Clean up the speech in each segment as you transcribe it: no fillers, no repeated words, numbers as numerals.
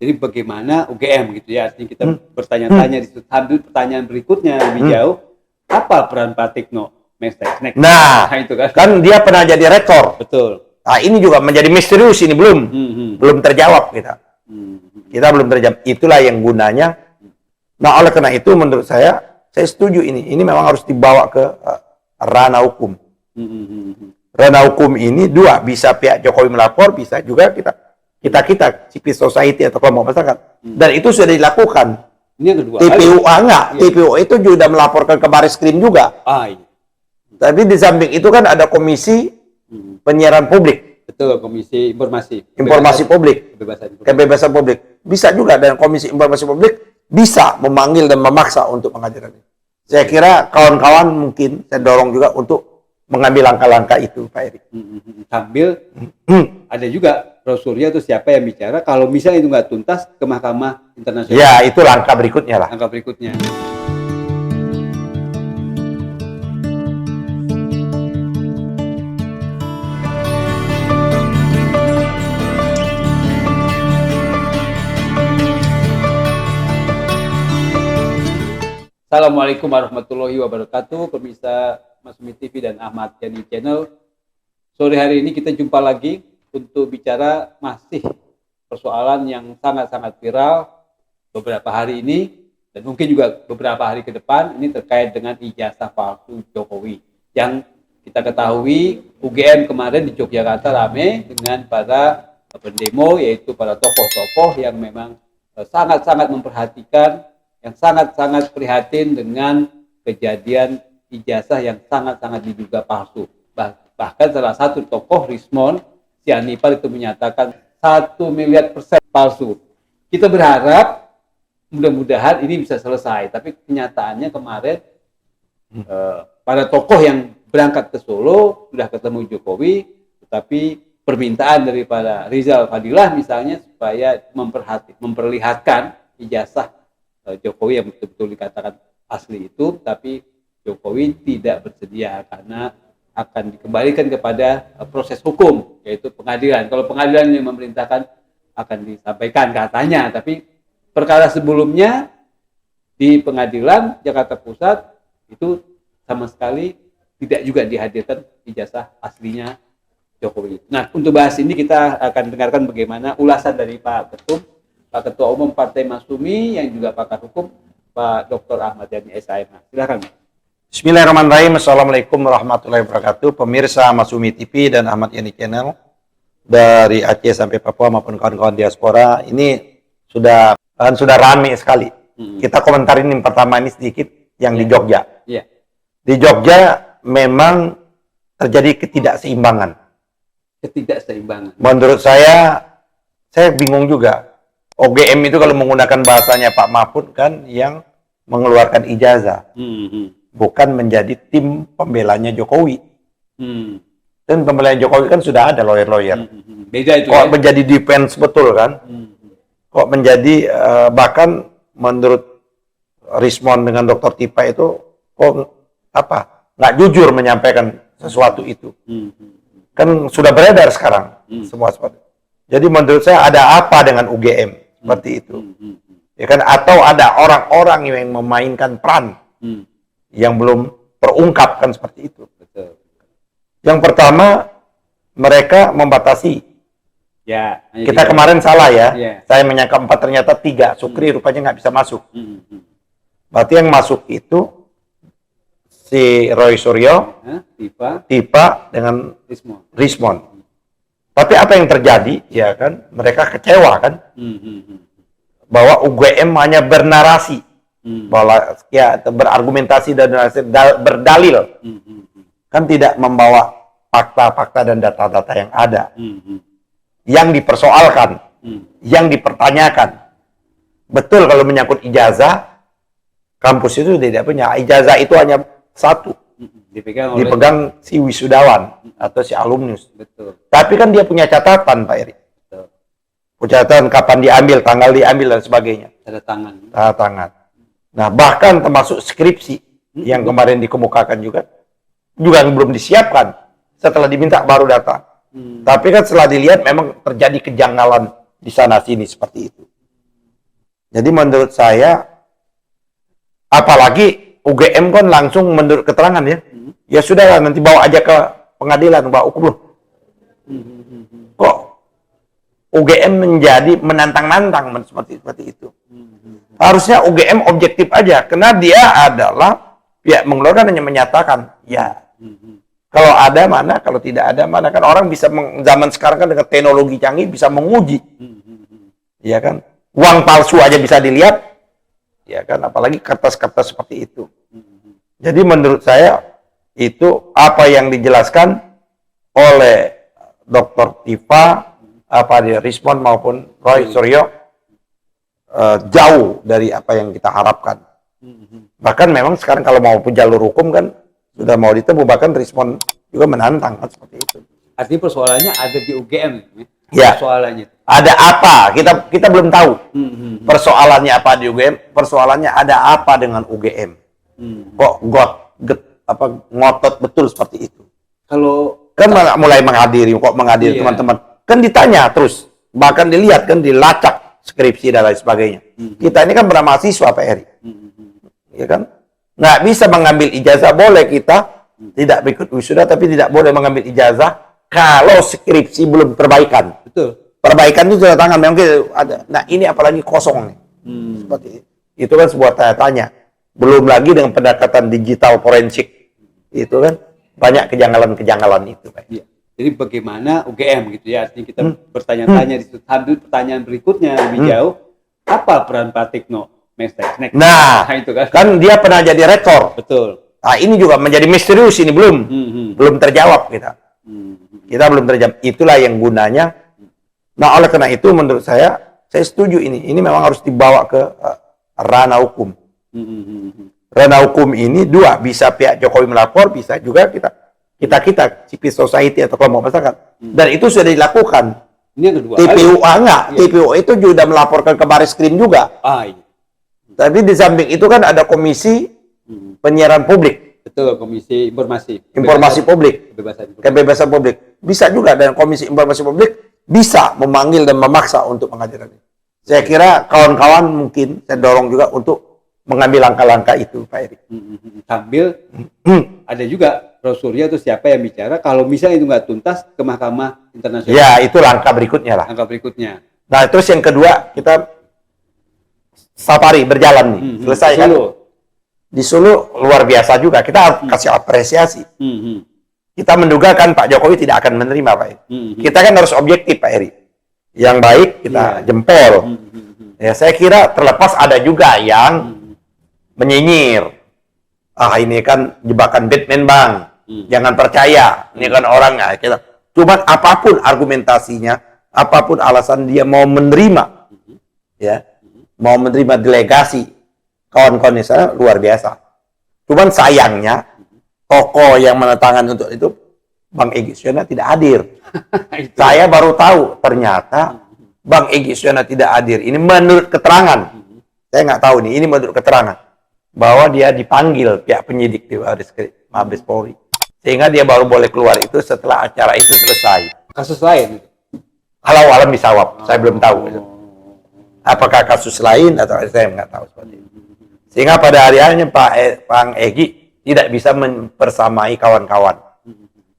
Jadi bagaimana UGM gitu ya, artinya kita bertanya-tanya di situ. Sambil pertanyaan berikutnya lebih jauh, apa peran Pak Tikno Mensesnek? Nah, itu kan. Kan dia pernah jadi rektor. Betul. Nah, ini juga menjadi misterius, ini belum terjawab kita. Kita belum terjawab. Itulah yang gunanya. Nah, oleh karena itu menurut saya setuju ini. Ini memang harus dibawa ke ranah hukum. Ranah hukum ini dua, bisa pihak Jokowi melapor, bisa juga kita civil society atau kelompok masyarakat. Dan itu sudah dilakukan. Ini yang kedua. TPUA enggak, iya. TPUA itu juga melaporkan ke Barreskrim juga. Iya. Tapi di samping itu kan ada komisi penyiaran publik. Betul, komisi informasi publik. Kebebasan publik. Bisa juga, dan komisi informasi publik bisa memanggil dan memaksa untuk pengadilan. Saya kira kawan-kawan mungkin saya dorong juga untuk mengambil langkah-langkah itu, Pak Erik. Sambil ada juga Prof. Surya itu siapa yang bicara kalau misalnya itu nggak tuntas ke Mahkamah Internasional. Ya, itu langkah berikutnya lah. Langkah berikutnya. Assalamualaikum warahmatullahi wabarakatuh, pemirsa Masumi TV dan Ahmad Yani Channel. Sore hari ini kita jumpa lagi untuk bicara masih persoalan yang sangat-sangat viral beberapa hari ini dan mungkin juga beberapa hari ke depan. Ini terkait dengan ijazah palsu Jokowi yang kita ketahui UGM kemarin di Yogyakarta rame dengan para pendemo, yaitu para tokoh-tokoh yang memang sangat-sangat memperhatikan, yang sangat-sangat prihatin dengan kejadian ijazah yang sangat-sangat diduga palsu. Bahkan salah satu tokoh, Rismon Sianipar, itu menyatakan 1 miliar % palsu. Kita berharap mudah-mudahan ini bisa selesai, tapi kenyataannya kemarin para tokoh yang berangkat ke Solo sudah ketemu Jokowi, tetapi permintaan daripada Rizal Fadilah misalnya supaya memperlihatkan ijazah Jokowi yang betul-betul dikatakan asli itu, tapi Jokowi tidak bersedia karena akan dikembalikan kepada proses hukum, yaitu pengadilan. Kalau pengadilan yang memerintahkan akan disampaikan katanya, tapi perkara sebelumnya di pengadilan Jakarta Pusat itu sama sekali tidak juga dihadirkan ijazah aslinya Jokowi. Nah, untuk bahas ini kita akan dengarkan bagaimana ulasan dari Pak Ketua Umum Partai Masumi yang juga pakar hukum, Pak Dr. Ahmad Yani SIMH. Silakan. Bismillahirrahmanirrahim. Assalamualaikum warahmatullahi wabarakatuh. Pemirsa Masumi TV dan Ahmad Yani Channel dari Aceh sampai Papua maupun kawan-kawan diaspora, ini sudah ramai sekali. Kita komentarin yang pertama ini sedikit yang di Jogja. Di Jogja memang terjadi ketidakseimbangan. Menurut saya bingung juga. OGM itu kalau menggunakan bahasanya Pak Mahfud kan yang mengeluarkan ijazah, bukan menjadi tim pembelanya Jokowi. Dan pembelanya Jokowi kan sudah ada lawyer-lawyer. Beda itu. Kok menjadi defense betul kan? Kok menjadi bahkan menurut Rismon dengan Dr. Tipa itu kok nggak jujur menyampaikan sesuatu itu. Kan sudah beredar sekarang semua seperti. Jadi menurut saya ada apa dengan UGM seperti itu, ya kan? Atau ada orang-orang yang memainkan peran yang belum terungkap kan seperti itu. Yang pertama, mereka membatasi. Kita kemarin salah ya. Saya menyangka 4, ternyata 3. Sukri rupanya nggak bisa masuk. Berarti yang masuk itu si Roy Suryo, Tipa dengan Rismon. Tapi apa yang terjadi, ya kan, mereka kecewa kan, bahwa UGM hanya bernarasi, bahwa ya berargumentasi dan berdalil, kan tidak membawa fakta-fakta dan data-data yang ada, yang dipersoalkan, yang dipertanyakan. Betul kalau menyangkut ijazah, kampus itu tidak punya ijazah, itu hanya satu. Dipegang si wisudawan atau si alumnus. Betul. Tapi kan dia punya catatan, Pak Erik. Catatan kapan diambil, tanggal diambil dan sebagainya. Tanda tangan. Nah, bahkan termasuk skripsi yang kemarin dikemukakan juga belum disiapkan. Setelah diminta baru datang. Tapi kan setelah dilihat memang terjadi kejanggalan di sana sini seperti itu. Jadi menurut saya, apalagi UGM kan langsung menurut keterangan ya. Ya sudah nanti bawa aja ke pengadilan, bawa hukum loh. Kok UGM menjadi menantang-nantang seperti itu? Harusnya UGM objektif aja, karena dia adalah pihak mengeluarkan hanya menyatakan, ya. Kalau ada mana, kalau tidak ada mana, kan orang bisa zaman sekarang kan dengan teknologi canggih bisa menguji, ya kan? Uang palsu aja bisa dilihat, ya kan? Apalagi kertas-kertas seperti itu. Jadi menurut saya itu apa yang dijelaskan oleh Dr. Tifa, apa dia Rismond maupun Roy Suryo jauh dari apa yang kita harapkan. Bahkan memang sekarang kalau mau jalur hukum kan sudah mau ditempuh, bahkan Rismond juga menantang kan seperti itu. Artinya persoalannya ada di UGM, ya. Persoalannya. Ada apa? Kita belum tahu. Persoalannya apa di UGM? Persoalannya ada apa dengan UGM? Kok ngotot betul seperti itu? Kalau kan mulai menghadiri teman-teman. Kan ditanya terus, bahkan dilihat kan dilacak skripsi dan lain sebagainya. Kita ini kan pernah mahasiswa Pak Eri. Ya kan? Nggak bisa mengambil ijazah, boleh kita tidak ikut wisuda, tapi tidak boleh mengambil ijazah kalau skripsi belum perbaikan. Betul. Perbaikan itu sudah tangan, memang ada. Nah ini apalagi kosong nih. Seperti itu kan sebuah tanya tanya. Belum lagi dengan pendekatan digital forensik, itu kan banyak kejanggalan-kejanggalan itu. Pak. Ya. Jadi bagaimana UGM gitu ya? Artinya kita bertanya-tanya di sambil pertanyaan berikutnya lebih jauh, apa peran Pak Tikno? Nah, itu kan. Kan dia pernah jadi rektor. Betul. Nah, ini juga menjadi misterius, ini belum terjawab kita. Kita belum terjawab. Itulah yang gunanya. Nah, oleh karena itu menurut saya setuju ini. Ini memang harus dibawa ke ranah hukum. Ranah hukum ini dua, bisa pihak Jokowi melapor, bisa juga kita civil society atau kelompok masyarakat. Dan itu sudah dilakukan. Ini yang kedua. TPU enggak, iya. TPU itu juga melaporkan ke Baris-Krim juga. Iya. Tapi di samping itu kan ada komisi penyiaran publik. Betul, komisi informasi publik. Kebebasan publik. Bisa juga dan komisi informasi publik bisa memanggil dan memaksa untuk pengadilan. Saya kira kawan-kawan mungkin saya dorong juga untuk mengambil langkah-langkah itu, Pak Eri. Sambil ada juga Prof. Surya atau siapa yang bicara kalau misalnya itu nggak tuntas ke Mahkamah Internasional. Ya, itu langkah berikutnya lah. Langkah berikutnya. Nah, terus yang kedua kita safari berjalan nih, selesai kan? Di Solo luar biasa juga. Kita harus kasih apresiasi. Kita menduga kan Pak Jokowi tidak akan menerima, Pak Eri. Kita kan harus objektif, Pak Eri. Yang baik kita jempol. Ya, saya kira terlepas ada juga yang menyinyir. Ini kan jebakan Batman, Bang. Jangan percaya. Ini kan orang nggak. Cuman apapun argumentasinya, apapun alasan dia mau menerima, ya, mau menerima delegasi kawan-kawan di sana luar biasa. Cuman sayangnya tokoh yang menandatangani untuk itu Bang Egy Sujana tidak hadir. Saya baru tahu ternyata Bang Egy Sujana tidak hadir. Ini menurut keterangan. Saya nggak tahu nih. Ini menurut keterangan bahwa dia dipanggil pihak penyidik di Mabes Polri. Sehingga dia baru boleh keluar itu setelah acara itu selesai. Kasus lain? Kalau alam disawab, saya belum tahu. Apakah kasus lain atau saya nggak tahu seperti itu. Sehingga pada hari-harinya Pak Egy tidak bisa mempersamai kawan-kawan.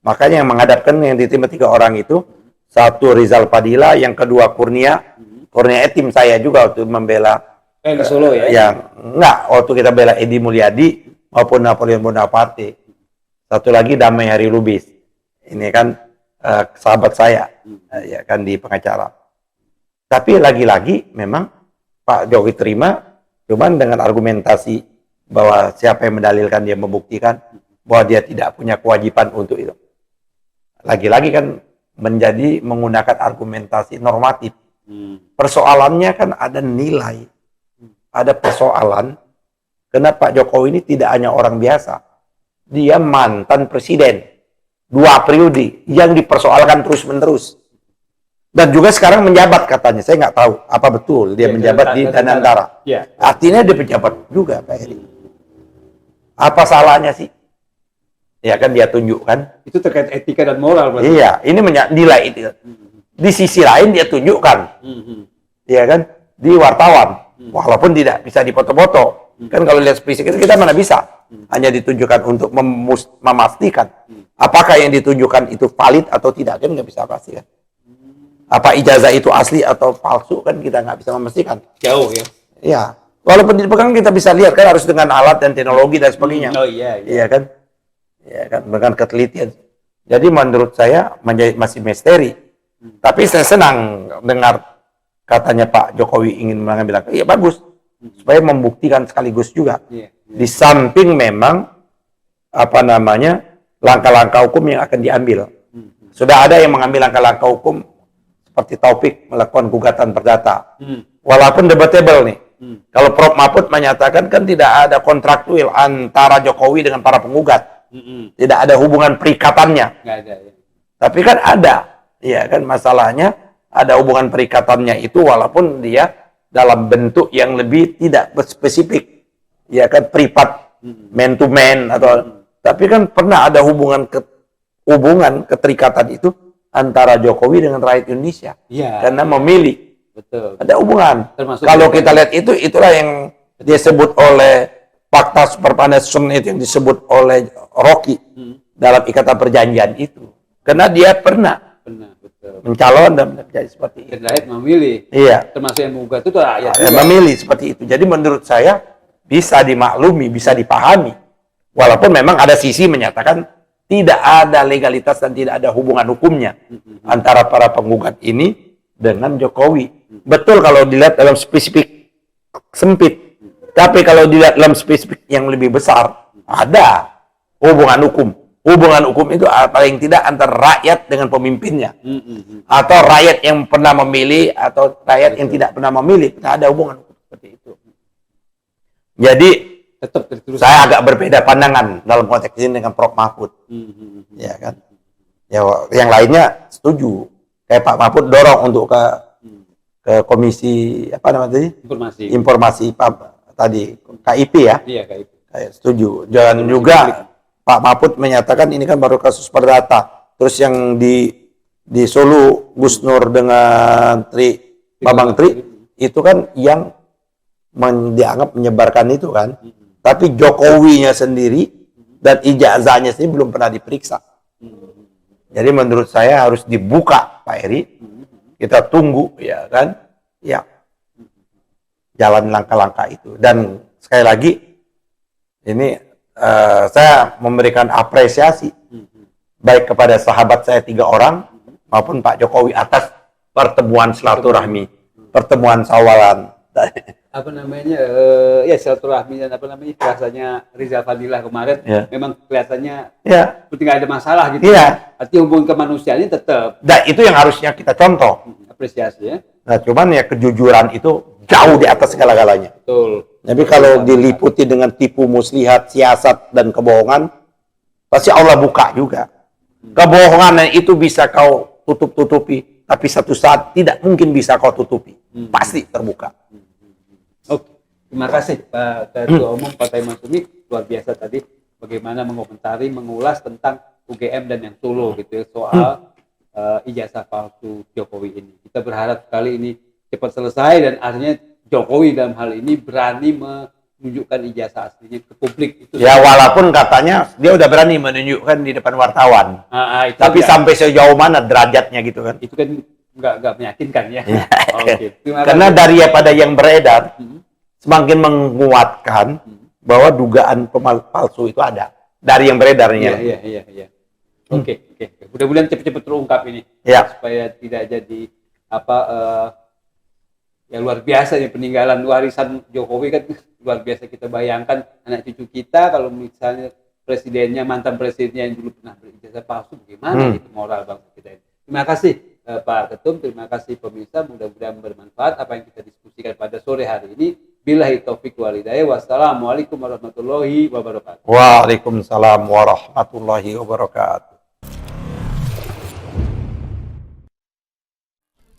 Makanya yang menghadapkan yang diterima 3 orang itu, satu Rizal Padilla, yang kedua Kurnia tim saya juga waktu membela di Solo ya? Yang enggak, waktu kita bela Edi Mulyadi maupun Napoleon Bonaparte. Satu lagi Damai Hari Lubis. Ini kan sahabat saya, ya kan di pengacara. Tapi lagi-lagi memang Pak Jokowi terima, cuman dengan argumentasi bahwa siapa yang mendalilkan dia membuktikan bahwa dia tidak punya kewajiban untuk itu. Lagi-lagi kan menjadi menggunakan argumentasi normatif. Persoalannya kan ada nilai, ada persoalan. Kenapa Pak Jokowi ini tidak hanya orang biasa, dia mantan presiden 2 periode yang dipersoalkan terus-menerus. Dan juga sekarang menjabat katanya, saya nggak tahu apa betul dia menjabat di Danantara. Artinya dia pejabat juga, Pak Eri. Apa salahnya sih? Ya kan dia tunjukkan. Itu terkait etika dan moral. Berarti. Iya, ini nilai itu. Di sisi lain dia tunjukkan, ya kan, di wartawan walaupun tidak bisa dipoto. Kan kalau lihat spesifik itu kita mana bisa, hanya ditujukan untuk memastikan apakah yang ditunjukkan itu valid atau tidak, kan nggak bisa pastikan. Apa ijazah itu asli atau palsu, kan kita nggak bisa memastikan. Jauh ya. Iya, walaupun dipegang kita bisa lihat kan, harus dengan alat dan teknologi dan sebagainya. Oh iya. Iya kan, iya kan, dengan ketelitian. Jadi menurut saya masih misteri. Tapi saya senang dengar katanya Pak Jokowi ingin mengambil langkah. Iya bagus, supaya membuktikan sekaligus juga. Di samping memang langkah-langkah hukum yang akan diambil. Sudah ada yang mengambil langkah-langkah hukum seperti Taufik melakukan gugatan perdata. Walaupun debatable nih. Kalau Prof Mahfud menyatakan kan tidak ada kontraktual antara Jokowi dengan para penggugat. Tidak ada hubungan perikatannya. Nggak ada ya. Tapi kan ada. Iya kan, masalahnya ada hubungan perikatannya itu walaupun dia dalam bentuk yang lebih tidak spesifik. Ya kan, privat, man to man atau tapi kan pernah ada hubungan keterikatan itu antara Jokowi dengan rakyat Indonesia. Iya. Karena memilih. Betul. Ada hubungan. Termasuk kalau kita lihat itulah yang disebut oleh fakta superpanation itu yang disebut oleh Rocky dalam ikatan perjanjian itu. Karena dia pernah betul. mencalon dan menjadi seperti itu. Dan rakyat memilih. Iya. Termasuk yang menggugat itu rakyat. Memilih seperti itu. Jadi menurut saya bisa dimaklumi, bisa dipahami. Walaupun memang ada sisi menyatakan tidak ada legalitas dan tidak ada hubungan hukumnya antara para penggugat ini dengan Jokowi. Betul kalau dilihat dalam spesifik sempit. Tapi kalau dilihat dalam spesifik yang lebih besar, ada hubungan hukum. Hubungan hukum itu paling tidak antara rakyat dengan pemimpinnya. Atau rakyat yang pernah memilih, atau rakyat yang tidak pernah memilih. Nah, ada hubungan hukum seperti itu. Jadi, tetap saya agak berbeda pandangan dalam konteks ini dengan Prof Mahfud. Ya kan? Ya, yang lainnya setuju. Kayak Pak Mahfud dorong untuk ke komisi informasi tadi KIP ya. Iya, KIP. Saya setuju. Jangan juga Pak Mahfud menyatakan ini kan baru kasus perdata. Terus yang di Solo Gus Nur dengan Bambang Tri itu kan yang dianggap menyebarkan itu kan. Tapi Jokowinya sendiri dan ijazahnya sendiri belum pernah diperiksa. Jadi menurut saya harus dibuka, Pak Heri. Kita tunggu, ya kan? Ya, jalan langkah-langkah itu. Dan sekali lagi, ini saya memberikan apresiasi baik kepada sahabat saya 3 orang maupun Pak Jokowi atas pertemuan silaturahmi, pertemuan sawalan. Apa namanya ya silaturahmi dan apa namanya rasanya Rizal Fadilah kemarin memang kelihatannya seperti nggak ada masalah gitu. Artinya hubungan kemanusiaan ini tetap. Nah itu yang harusnya kita contoh. Apresiasi ya. Nah cuman ya kejujuran itu jauh di atas segala-galanya. Betul. Tapi kalau diliputi dengan tipu muslihat, siasat dan kebohongan, pasti Allah buka juga. Kebohongan itu bisa kau tutup-tutupi, tapi satu saat tidak mungkin bisa kau tutupi. Pasti terbuka. Oke, terima kasih Pak Ketua Umum Partai Masyumi, luar biasa tadi bagaimana mengomentari, mengulas tentang UGM dan yang Solo gitu ya, soal ijazah palsu Jokowi ini. Kita berharap sekali ini cepat selesai dan artinya Jokowi dalam hal ini berani menunjukkan ijazah aslinya ke publik. Itu ya walaupun katanya dia udah berani menunjukkan di depan wartawan. Tapi sampai sejauh mana derajatnya gitu kan? Itu kan nggak meyakinkan ya. Okay. Karena daripada yang beredar semakin menguatkan bahwa dugaan palsu itu ada dari yang beredarnya. Iya. Oke. Mudah-mudahan cepat-cepat terungkap ini supaya tidak jadi yang luar biasa ya, peninggalan warisan Jokowi kan luar biasa. Kita bayangkan anak cucu kita kalau misalnya presidennya, mantan presidennya yang dulu pernah berijazah palsu, bagaimana itu moral bangsa kita ini. Terima kasih Pak Ketum, terima kasih pemirsa, mudah-mudahan bermanfaat apa yang kita diskusikan pada sore hari ini. Billahi taufiq wal hidayah. Wassalamualaikum warahmatullahi wabarakatuh. Waalaikumsalam warahmatullahi wabarakatuh.